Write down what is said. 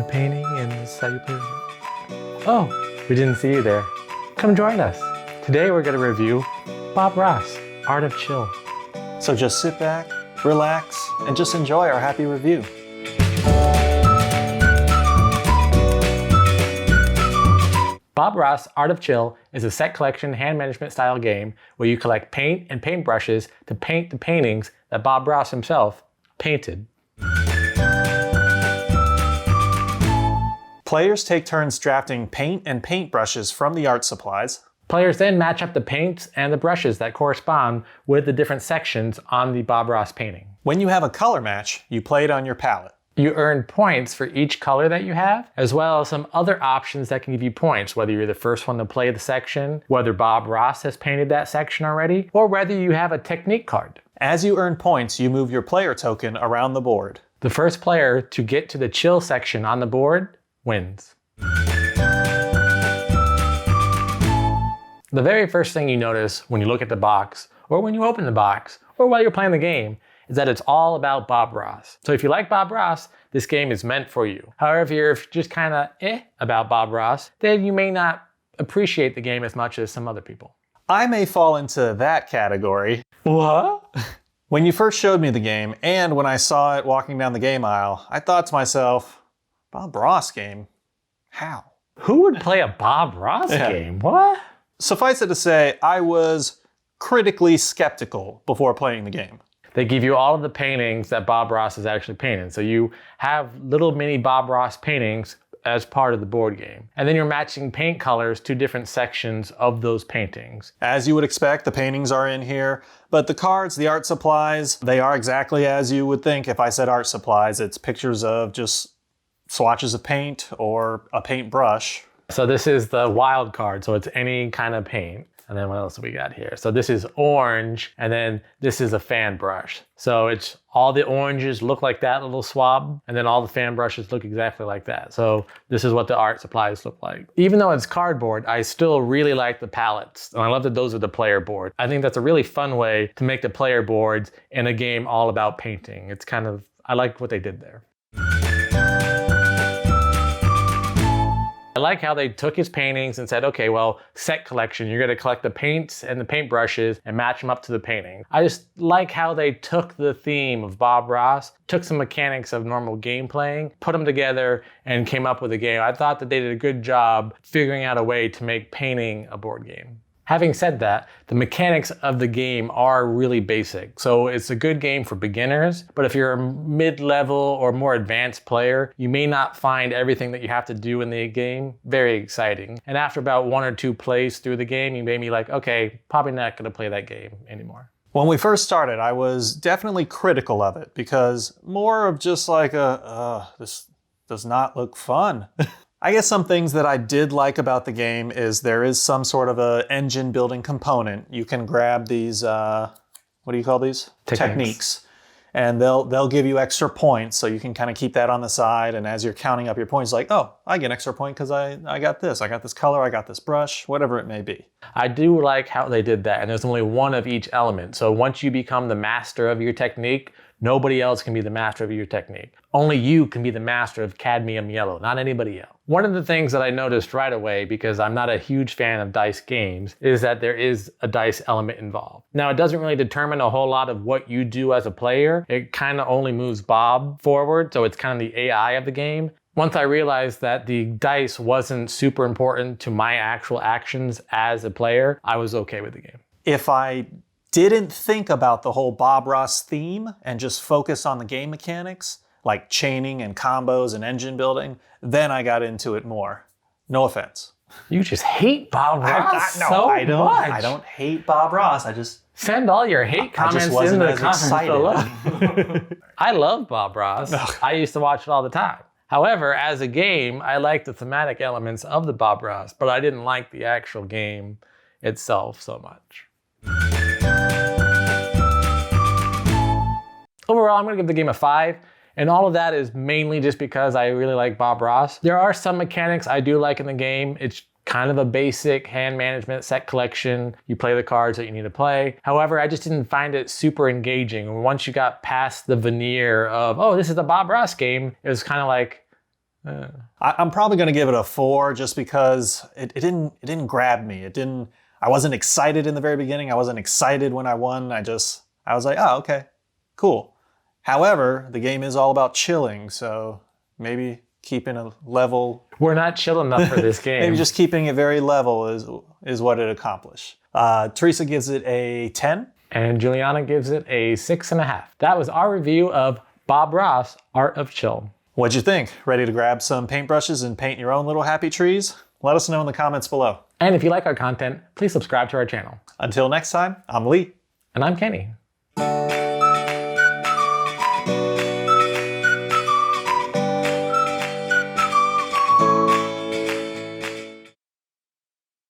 painting and this is how you play it. Oh, we didn't see you there. Come join us. Today we're going to review Bob Ross, Art of Chill. So just sit back, relax, and just enjoy our happy review. Bob Ross Art of Chill is a set collection hand management style game where you collect paint and paintbrushes to paint the paintings that Bob Ross himself painted. Players take turns drafting paint and paintbrushes from the art supplies. Players then match up the paints and the brushes that correspond with the different sections on the Bob Ross painting. When you have a color match, you play it on your palette. You earn points for each color that you have, as well as some other options that can give you points, whether you're the first one to play the section, whether Bob Ross has painted that section already, or whether you have a technique card. As you earn points, you move your player token around the board. The first player to get to the chill section on the board wins. The very first thing you notice when you look at the box, or when you open the box, or while you're playing the game, is that it's all about Bob Ross. So if you like Bob Ross, this game is meant for you. However, if you're just kind of about Bob Ross, then you may not appreciate the game as much as some other people. I may fall into that category. What? When you first showed me the game, and when I saw it walking down the game aisle, I thought to myself, Bob Ross game? How? Who would play a Bob Ross game? What? Suffice it to say, I was critically skeptical before playing the game. They give you all of the paintings that Bob Ross has actually painted. So you have little mini Bob Ross paintings as part of the board game. And then you're matching paint colors to different sections of those paintings. As you would expect, the paintings are in here, but the cards, the art supplies, they are exactly as you would think if I said art supplies. It's pictures of just swatches of paint or a paintbrush. So this is the wild card, so it's any kind of paint. And then what else do we got here? So this is orange, and then this is a fan brush. So it's all the oranges look like that little swab, and then all the fan brushes look exactly like that. So this is what the art supplies look like. Even though it's cardboard, I still really like the palettes. And I love that those are the player board. I think that's a really fun way to make the player boards in a game all about painting. It's kind of, I like what they did there. I like how they took his paintings and said, okay, well, set collection, you're gonna collect the paints and the paintbrushes and match them up to the painting. I just like how they took the theme of Bob Ross, took some mechanics of normal game playing, put them together and came up with a game. I thought that they did a good job figuring out a way to make painting a board game. Having said that, the mechanics of the game are really basic. So it's a good game for beginners, but if you're a mid-level or more advanced player, you may not find everything that you have to do in the game very exciting. And after about 1 or 2 plays through the game, you may be like, okay, probably not gonna play that game anymore. When we first started, I was definitely critical of it because more of just like this does not look fun. I guess some things that I did like about the game is there is some sort of a engine building component. You can grab these, what do you call these? Techniques. And they'll give you extra points, so you can kind of keep that on the side. And as you're counting up your points, like, oh, I get an extra point because I got this color, I got this brush, whatever it may be. I do like how they did that, and there's only one of each element. So once you become the master of your technique, nobody else can be the master of your technique. Only you can be the master of cadmium yellow, not anybody else. One of the things that I noticed right away, because I'm not a huge fan of dice games, is that there is a dice element involved. Now, it doesn't really determine a whole lot of what you do as a player. It kind of only moves Bob forward, so it's kind of the AI of the game. Once I realized that the dice wasn't super important to my actual actions as a player, I was okay with the game. If I didn't think about the whole Bob Ross theme and just focus on the game mechanics, like chaining and combos and engine building, then I got into it more. No offense. You just hate Bob Ross No, so I don't. much. I don't hate Bob Ross. I just send all your hate comments in the comments below. I love Bob Ross. I used to watch it all the time. However, as a game, I like the thematic elements of the Bob Ross, but I didn't like the actual game itself so much. Overall, I'm gonna give the game a 5. And all of that is mainly just because I really like Bob Ross. There are some mechanics I do like in the game. It's kind of a basic hand management set collection. You play the cards that you need to play. However, I just didn't find it super engaging. Once you got past the veneer of, oh, this is the Bob Ross game, it was kind of like, I'm probably going to give it a 4 just because it didn't grab me. I wasn't excited in the very beginning. I wasn't excited when I won. I was like, oh, okay, cool. However, the game is all about chilling, so maybe keeping a level. We're not chill enough for this game. Maybe just keeping it very level is what it accomplished. Teresa gives it a 10. And Juliana gives it a 6.5. That was our review of Bob Ross, Art of Chill. What'd you think? Ready to grab some paintbrushes and paint your own little happy trees? Let us know in the comments below. And if you like our content, please subscribe to our channel. Until next time, I'm Lee. And I'm Kenny.